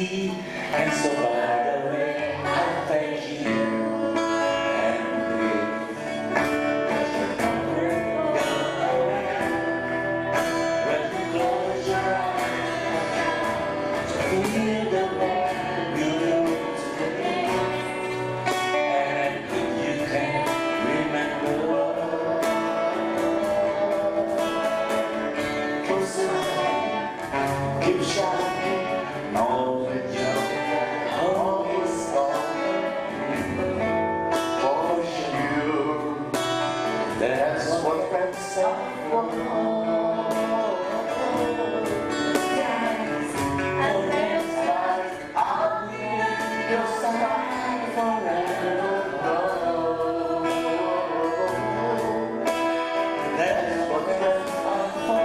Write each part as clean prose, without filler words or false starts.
And so by the way, I thank you. And there's a comfort when you close your eyes to feel the way you do today. And if you can remember keep shining on your always for sure. That's what friends are for. And that's why I'll be your side forever. That's what friends are for.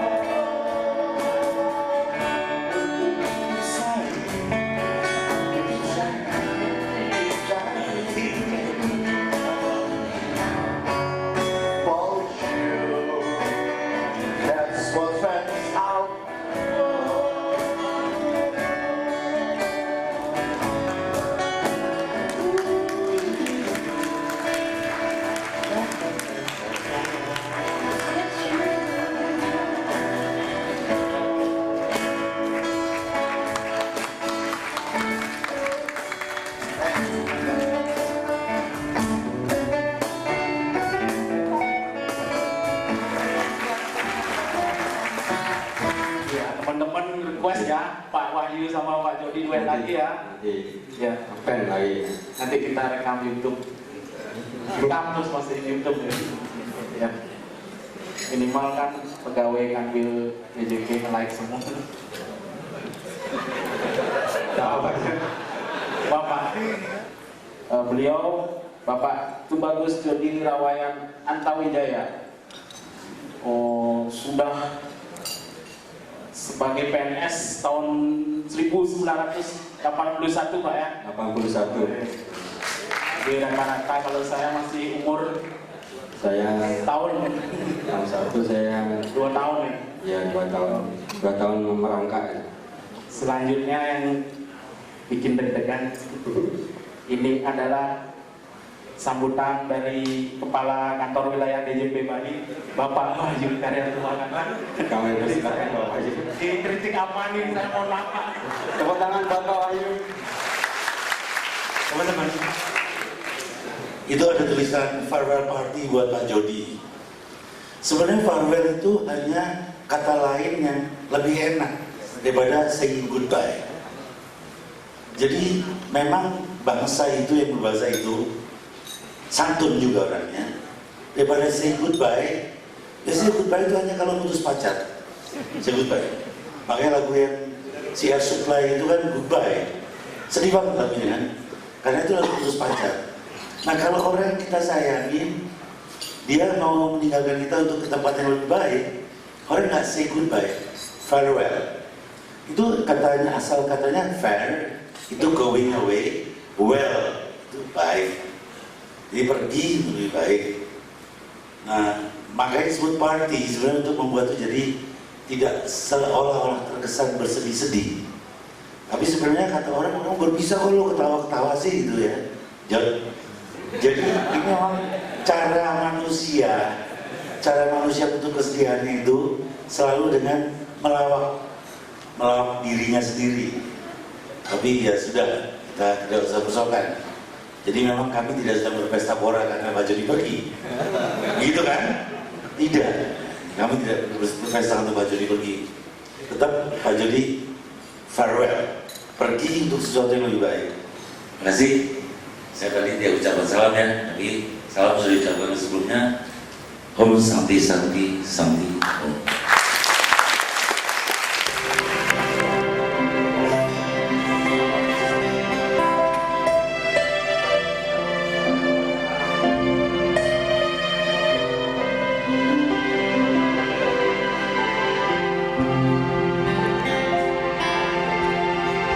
Teman-teman request ya, Pak Wahyu sama Pak Jody duet lagi ya. Ya, Pen lagi. nanti kita rekam YouTube. Rekam terus masukin YouTube ya. Ya. Minimal kan pegawai ngambil JJK nge-like semua. Bapak, beliau Bapak Tubagus Jody Rawayan Antawijaya. Oh, sudah sebagai PNS tahun 1981 Pak ya? 81. Di rata-rata kalau saya masih umur Saya tahun yang satu saya 2 tahun ya. ya 2 tahun. 2 tahun merangkak. Selanjutnya yang bikin deg-degan ini adalah sambutan dari Kepala Kantor Wilayah DJP Bali, Bapak Wahyu Karya Tumakan. Kami persilakan Bapak Wahyu. Ini kritik apa nih? Saya mohon maaf Pak. Tepuk tangan Bapak Wahyu. Teman-teman, Itu ada tulisan farewell party buat Pak Jody. Sebenarnya farewell itu hanya kata lain yang lebih enak daripada saying goodbye. Jadi memang bangsa itu yang berbahasa itu santun juga orangnya. Daripada say goodbye, ya say goodbye itu hanya kalau putus pacar. Say goodbye. Makanya lagu yang si Air Supply itu kan goodbye. Sedih banget lagunya kan. Karena itu lagu putus pacar. Nah kalau orang yang kita sayangin, dia mau meninggalkan kita untuk ke tempat yang lebih baik, orang nggak say goodbye, farewell. Itu katanya, asal katanya fare, itu going away, well, itu baik. Jadi pergi itu lebih baik. Nah makanya disebut party sebenarnya untuk membuat itu jadi tidak seolah-olah terkesan bersedih-sedih. Tapi sebenarnya kata orang berbisa kok lo ketawa-ketawa sih gitu ya. Jadi ini memang cara manusia untuk kesedihannya itu selalu dengan melawak dirinya sendiri. Tapi ya sudah, kita tidak usah bersokan. Jadi memang kami tidak sedang berpesta pora karena Pak Jody pergi, gitu kan? Tidak, kami tidak berpesta untuk Pak Jody pergi. Tetap Pak Jody farewell, pergi untuk sesuatu yang lebih baik. Terima kasih. Saya tadi dia ucapkan salam ya, tapi salam sudah diucapkan sebelumnya. Om Santi Santi Santi Om.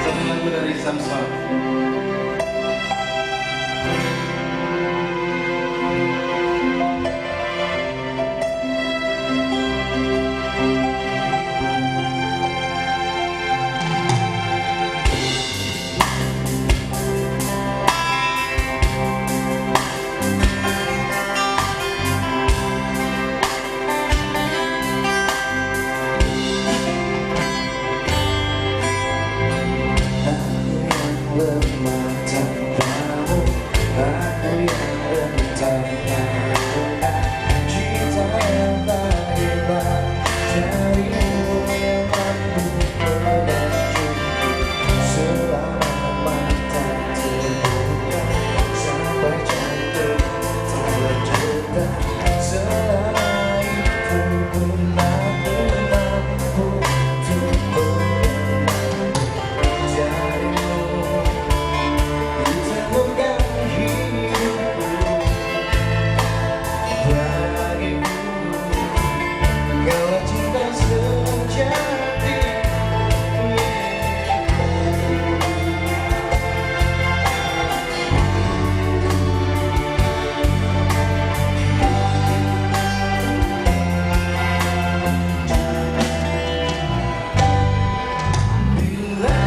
satu lagu dari Samsung. lemah tanpamu, aku yang rentan melakukan cinta yang tak hilang darimu yang mampu menunjukku selama mata terbuka sampai jantung tak berjuta. Selama itu pun aku mampu untuk berlindung darimu. Ditemukan hidupku bagiku, kaulah cinta sejati. Bila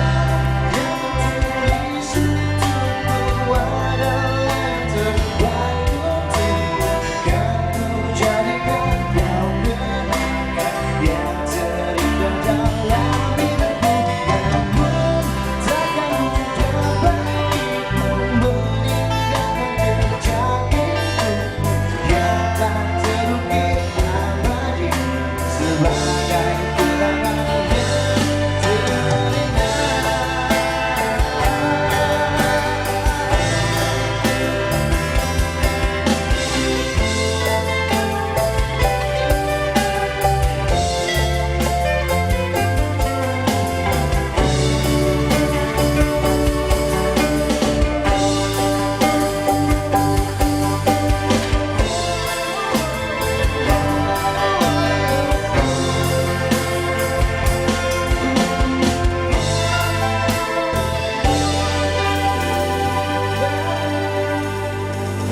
yang tertulis untukmu adalah yang terbaik untukmu, kan ku jadikan kau kenangan yang terindah dalam hidupku. Namun takkan mudah bagiku meninggalkan jejak hidupmu yang tak terukir abadi sebagai kenangan yang terindah.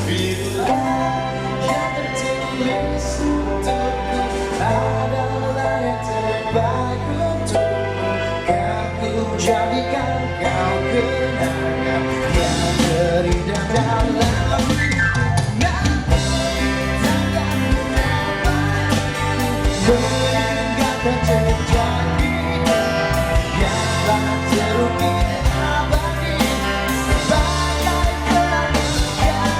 Bila yang tertulis untukku adalah yang terbaik untukmu, kan ku jadikan kau kenangan yang terindah dalam hidupku. Namun takkan mudah bagiku meninggalkan jejak hidup yang tak terukir abadi sebagai kenangan yang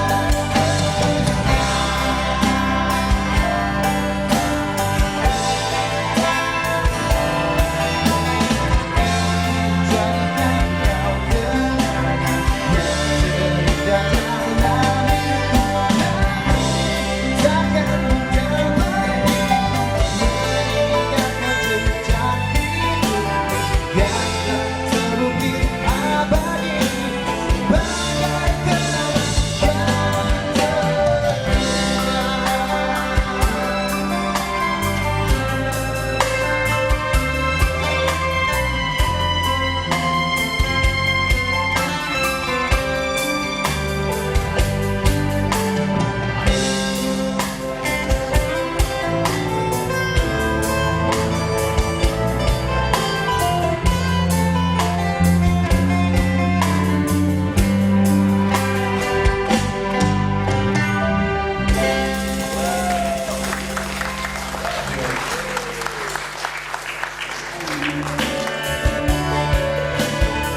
jadikan kau kenangan yang terindah dalam hidupku. Takkan mudah bagiku meninggalkan jejak hidup yang tak terukir abadi sebagai kenangan yang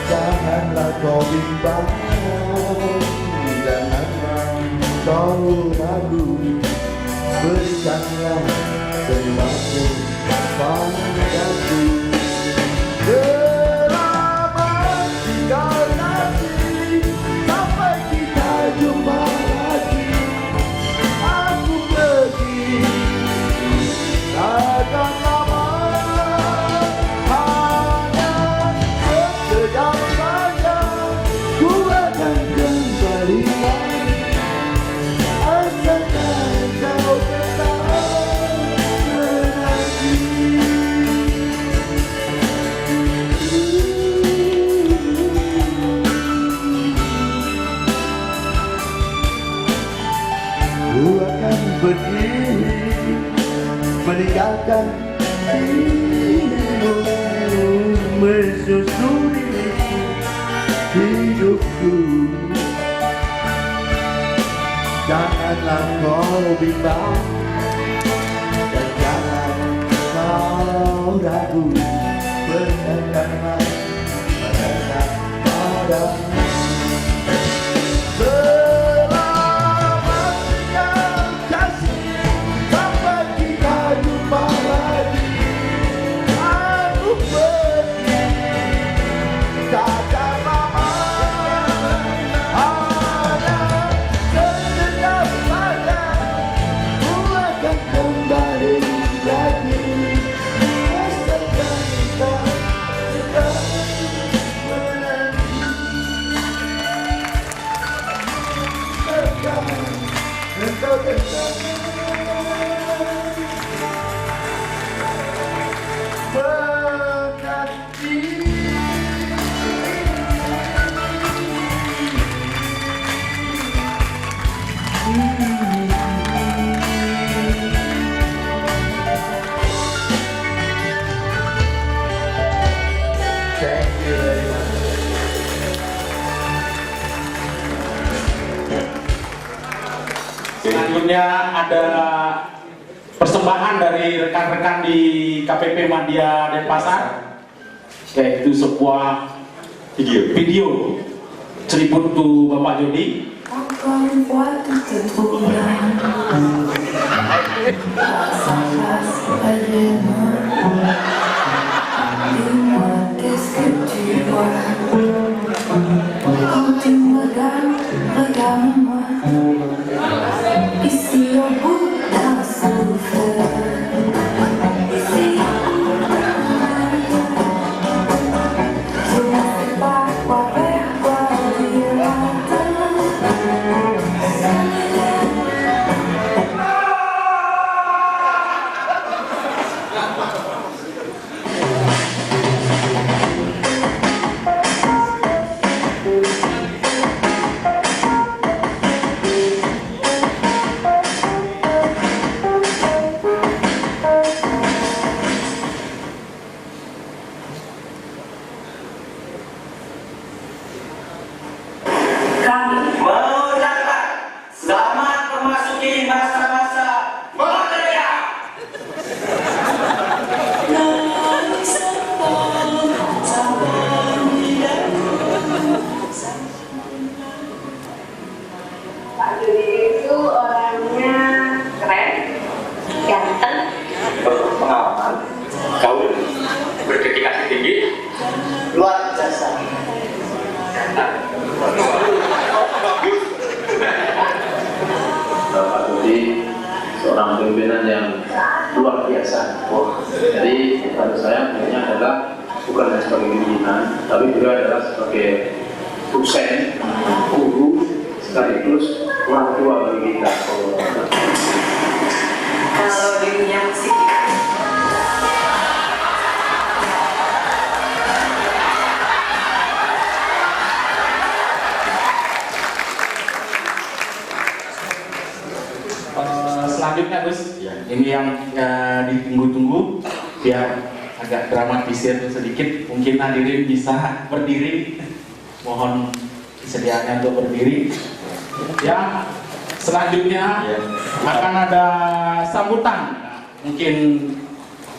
janganlah kau bimbang, janganlah kau ragu, berikanlah semuamu padaku. Selamat tinggal nanti sampai kita jumpa lagi. Aku pergi takkan lama, hanya sekejap saja ku akan kembali. Asalkan kau tetap menanti. Ku akan pergi meninggalkan dirimu, menyusuri hidupku. Janganlah kau bimbang dan jangan kau ragu, berikanlah mereka ada. Selamat tinggal kasih, sampai kita jumpa lagi. Aku pergi, takkan lama. Ada sejenak saja, ku akan kembali lagi. Rasakan kita sedang menanti. Sekarang engkau tetap Thank you very much. Selanjutnya ada persembahan dari rekan-rekan di KPP Madya Denpasar, yaitu sebuah video tribute to Bapak Jody. Akan waktu terpulang, rasa padanya, lima kesetiaan, kau megang agama, isi buta surga, isi semua bahwa mengucapkan selamat memasuki masa-masa merdeka. Pak Jody itu orangnya keren, ganteng, Pengalaman, gaul, berdedikasi tinggi, luar biasa. Pak Jody seorang pimpinan yang luar biasa. Jadi menurut saya beliau adalah bukan hanya sebagai pimpinan, tapi beliau adalah sebagai dosen, guru, sekaligus orang tua bagi kita. kalau di dunia musik Selanjutnya Gus, ini yang ditunggu-tunggu, biar agak dramatisir sedikit. Mungkin hadirin bisa berdiri, mohon kesediaannya untuk berdiri. Ya, selanjutnya akan ada sambutan, mungkin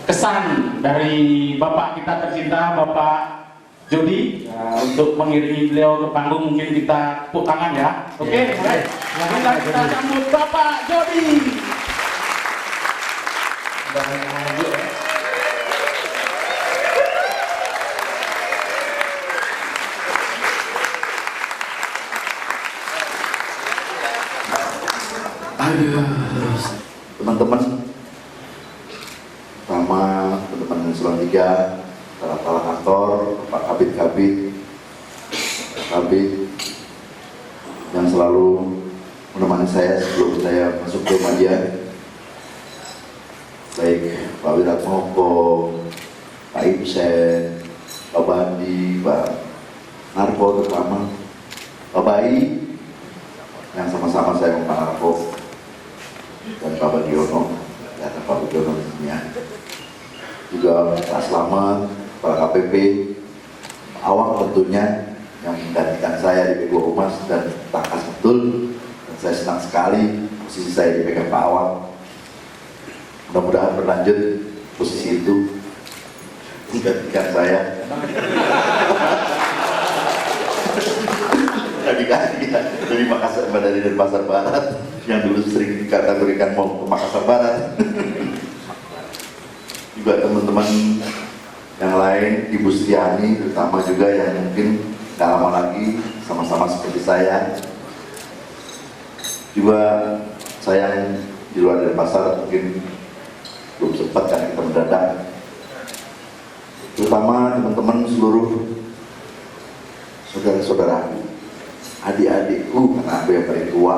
kesan dari Bapak kita tercinta, Bapak Jody, untuk mengiringi beliau ke panggung. Mungkin kita tepuk tangan ya. Oke, baik. Mari kita sambut Bapak Jody. Teman-teman, sama teman-teman Eselon 3, kepala kantor, Pak Kabit yang selalu menemani saya sebelum saya masuk ke Madya, baik Pak Wiratmoko, Pak Ibsen, Pak Bandi, Pak Narko terutama, Pak Bayi yang sama-sama saya Pak Narko dan Pak Badiono dan Pak Badiono juga Pak Slamet, Pak KPP, Awang tentunya yang menggantikan saya di P2 Humas dan Takas betul, dan saya senang sekali posisi saya dipegang Pak Awang. Mudah-mudahan berlanjut posisi itu menggantikan saya. Makassar, dari Denpasar Barat yang dulu sering dikategorikan mau ke Makassar Barat. Juga teman-teman yang lain, Ibu Stiani terutama juga yang mungkin gak lama lagi sama-sama seperti saya. Juga saya yang di luar Denpasar mungkin belum sempat kan kita mendadak. Terutama teman-teman seluruh saudara-saudaraku, adik-adikku, karena aku yang paling tua,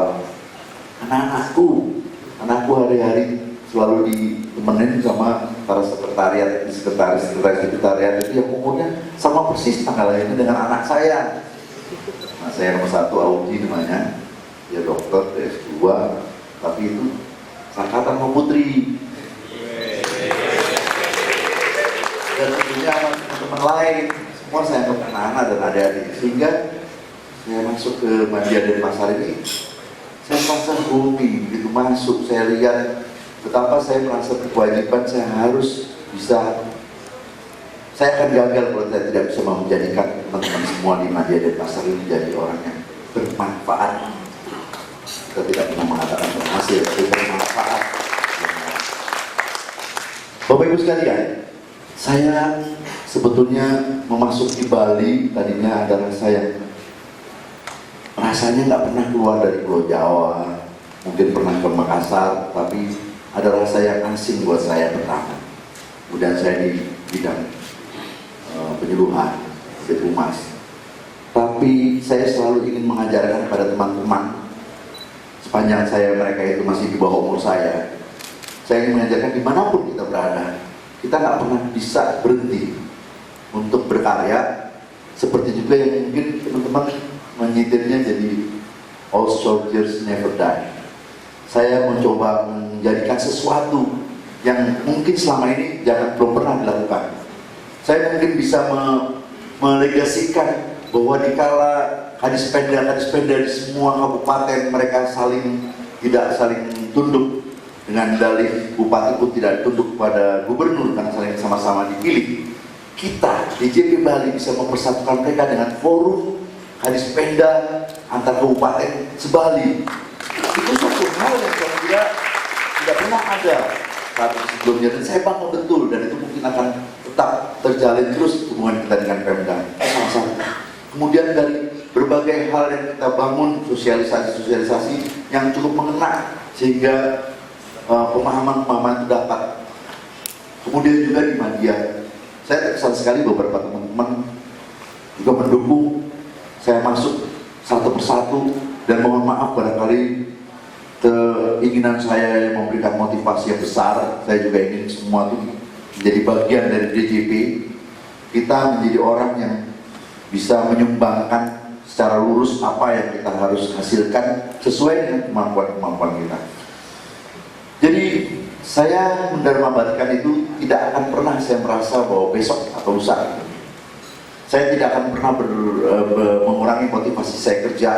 anakku hari-hari selalu ditemenin sama para sekretariat, sekretariat itu yang umurnya sama persis tanggalnya dengan anak saya. Nah, saya nomor 1 Augie namanya, dia dokter, S2, tapi itu angkatan sama putri. Dan tentunya teman-teman lain, semua saya anggap anak-anak dan adik-adik. Sehingga saya masuk ke Media Denpasar ini, saya merasa hobi, begitu masuk, saya lihat betapa saya merasa berkewajiban, saya harus bisa, saya akan gagal kalau saya tidak bisa menjadikan teman-teman semua di Media Denpasar ini menjadi orang yang bermanfaat. Kita tidak pernah mengatakan berhasil, tapi bermanfaat. Bapak Ibu sekalian, saya sebetulnya memasuki Bali tadinya adalah saya rasanya nggak pernah keluar dari Pulau Jawa, mungkin pernah ke Makassar, tapi ada rasa yang asing buat saya pertama. Kemudian saya di bidang penyuluhan, di humas. Tapi saya selalu ingin mengajarkan pada teman-teman sepanjang mereka itu masih di bawah umur saya ingin mengajarkan dimanapun kita berada, kita nggak pernah bisa berhenti untuk berkarya. Seperti juga yang mungkin teman-teman menyitirnya jadi all soldiers never die. Saya mencoba menjadikan sesuatu yang mungkin selama ini belum pernah dilakukan. Saya mungkin bisa melegasikan bahwa dikala Kadispenda di semua kabupaten mereka tidak saling tunduk, dengan dalih bupati pun tidak tunduk pada gubernur karena saling sama-sama dipilih. Kita di JP Bali bisa mempersatukan mereka dengan forum Kadispenda antar kabupaten sebali. Itu suatu hal yang saya kira tidak pernah ada saat sebelumnya, dan saya bangga betul, dan itu mungkin akan tetap terjalin terus hubungan kita dengan Pemda. Kemudian dari berbagai hal yang kita bangun, sosialisasi yang cukup mengena sehingga pemahaman-pemahaman itu dapat. Kemudian juga di media, saya terkesan sekali beberapa teman-teman juga mendukung saya masuk satu persatu, dan mohon maaf barangkali keinginan saya yang memberikan motivasi yang besar. Saya juga ingin semua itu menjadi bagian dari DJP. Kita menjadi orang yang bisa menyumbangkan secara lurus apa yang kita harus hasilkan sesuai dengan kemampuan kita. Jadi saya mendarmabatkan itu tidak akan pernah saya merasa bahwa besok atau lusa. Saya tidak akan pernah mengurangi motivasi saya kerja.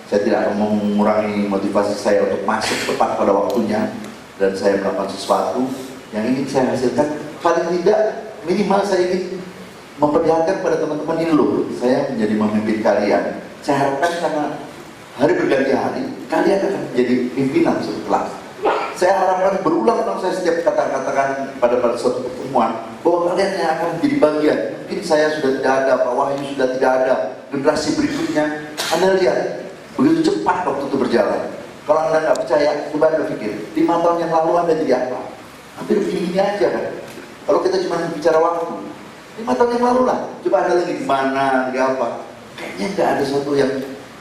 Saya tidak akan mengurangi motivasi saya untuk masuk tepat pada waktunya, dan saya melakukan sesuatu yang ingin saya hasilkan. Paling tidak minimal saya ingin memperlihatkan pada teman-teman ini loh, saya menjadi memimpin kalian. Saya harapkan karena hari berganti hari, kalian akan menjadi pimpinan setelah. Saya harapkan berulang-ulang saya setiap katakan pada suatu pertemuan bahwa kalian yang akan menjadi bagian. Mungkin saya sudah tidak ada, Pak Wahyu sudah tidak ada, generasi berikutnya. Anda lihat begitu cepat waktu itu berjalan. Kalau Anda nggak percaya, coba Anda pikir 5 tahun yang lalu Anda jadi apa? Hampir begini aja kan. Kalau kita cuma bicara waktu, 5 tahun yang lalu lah. Coba Anda lagi di mana, di apa? Kayaknya nggak ada sesuatu yang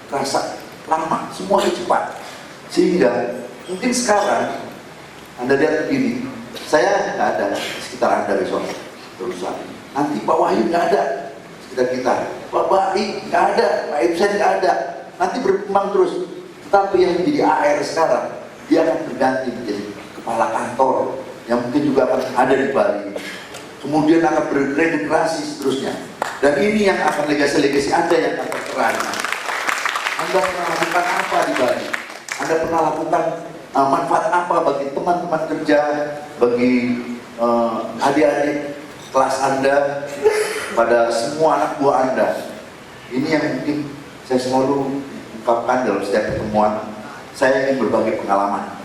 terasa lama. Semuanya cepat. Sehingga mungkin sekarang Anda lihat begini, saya nggak ada di sekitar Anda besok berusaha. Nanti Pak Wahyu nggak ada di sekitar kita, Pak Baik nggak ada, Pak Ibsen nggak ada. Nanti berkembang terus. Tapi yang menjadi AR sekarang, dia akan berganti menjadi kepala kantor yang mungkin juga akan ada di Bali. Kemudian akan beregenerasi seterusnya. Dan ini yang akan legasi-legasi Anda yang akan terang. Anda pernah lakukan apa di Bali? Anda pernah lakukan manfaat apa bagi teman-teman kerja, bagi adik-adik kelas Anda, pada semua anak buah Anda? Ini yang mungkin saya selalu ungkapkan dalam setiap pertemuan, saya ingin berbagi pengalaman.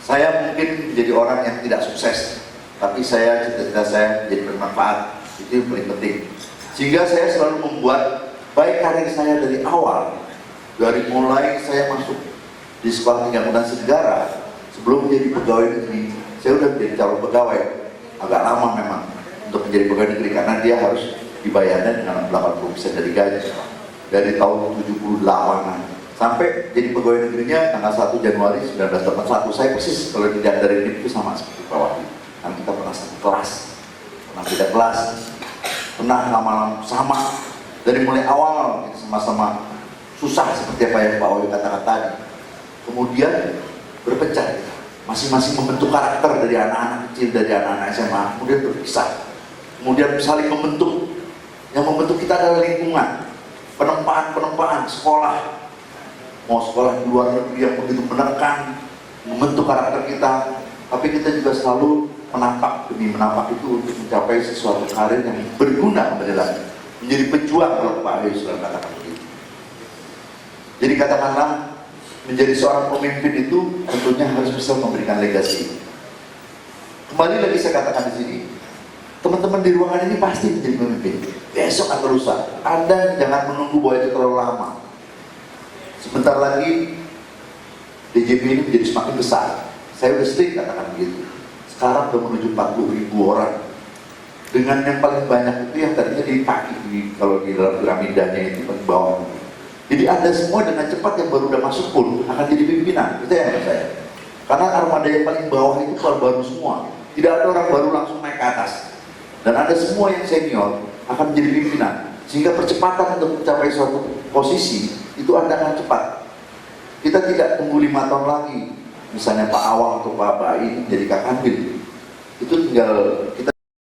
Saya mungkin menjadi orang yang tidak sukses, tapi cita-cita saya menjadi bermanfaat. Itu yang paling penting. Sehingga saya selalu membuat baik karir saya dari awal, dari mulai saya masuk di sekolah tingkat akuntansi negara, sebelum menjadi pegawai negeri, saya sudah menjadi calon pegawai. Agak lama memang untuk menjadi pegawai negeri karena dia harus dibayarnya dengan 80% dari gaji. Dari tahun 78-an sampai jadi pegawai negerinya tanggal 1 Januari 1981. Saya persis kalau tidak dari ini itu sama seperti Pak Wahyu. Kan kita pernah satu kelas, pernah beda kelas, pernah lama-lama sama. Dari mulai awal kita sama-sama susah seperti apa yang Pak Wahyu katakan tadi. Kemudian berpecah, masing-masing membentuk karakter dari anak-anak kecil, dari anak-anak SMA, kemudian berpisah, kemudian saling membentuk. Yang membentuk kita adalah lingkungan, penempaan sekolah, mau sekolah di luar negeri yang begitu menekan, membentuk karakter kita, tapi kita juga selalu menapak demi menapak itu untuk mencapai sesuatu karir yang berguna adalah menjadi pejuang, kalau Pak Wahyu sudah katakan begitu. Jadi katakanlah menjadi seorang pemimpin itu tentunya harus bisa memberikan legasi. Kembali lagi saya katakan di sini, teman-teman di ruangan ini pasti menjadi pemimpin besok atau lusa. Anda jangan menunggu bahwa itu terlalu lama. Sebentar lagi DJP ini menjadi semakin besar. Saya sudah sering katakan begitu. Sekarang sudah menuju 40.000 orang. Dengan yang paling banyak itu yang tadinya di kaki, kalau di dalam piramidanya itu paling bawah. Jadi Anda semua dengan cepat yang baru udah masuk pun akan jadi pimpinan. Itu yang saya. Karena armada yang paling bawah itu baru semua. Tidak ada orang baru langsung naik ke atas. Dan ada semua yang senior akan menjadi pimpinan. Sehingga percepatan untuk mencapai suatu posisi itu Anda akan cepat. Kita tidak tunggu 5 tahun lagi. Misalnya Pak Awang atau Pak Bai menjadi Kakanwil. Itu tinggal kita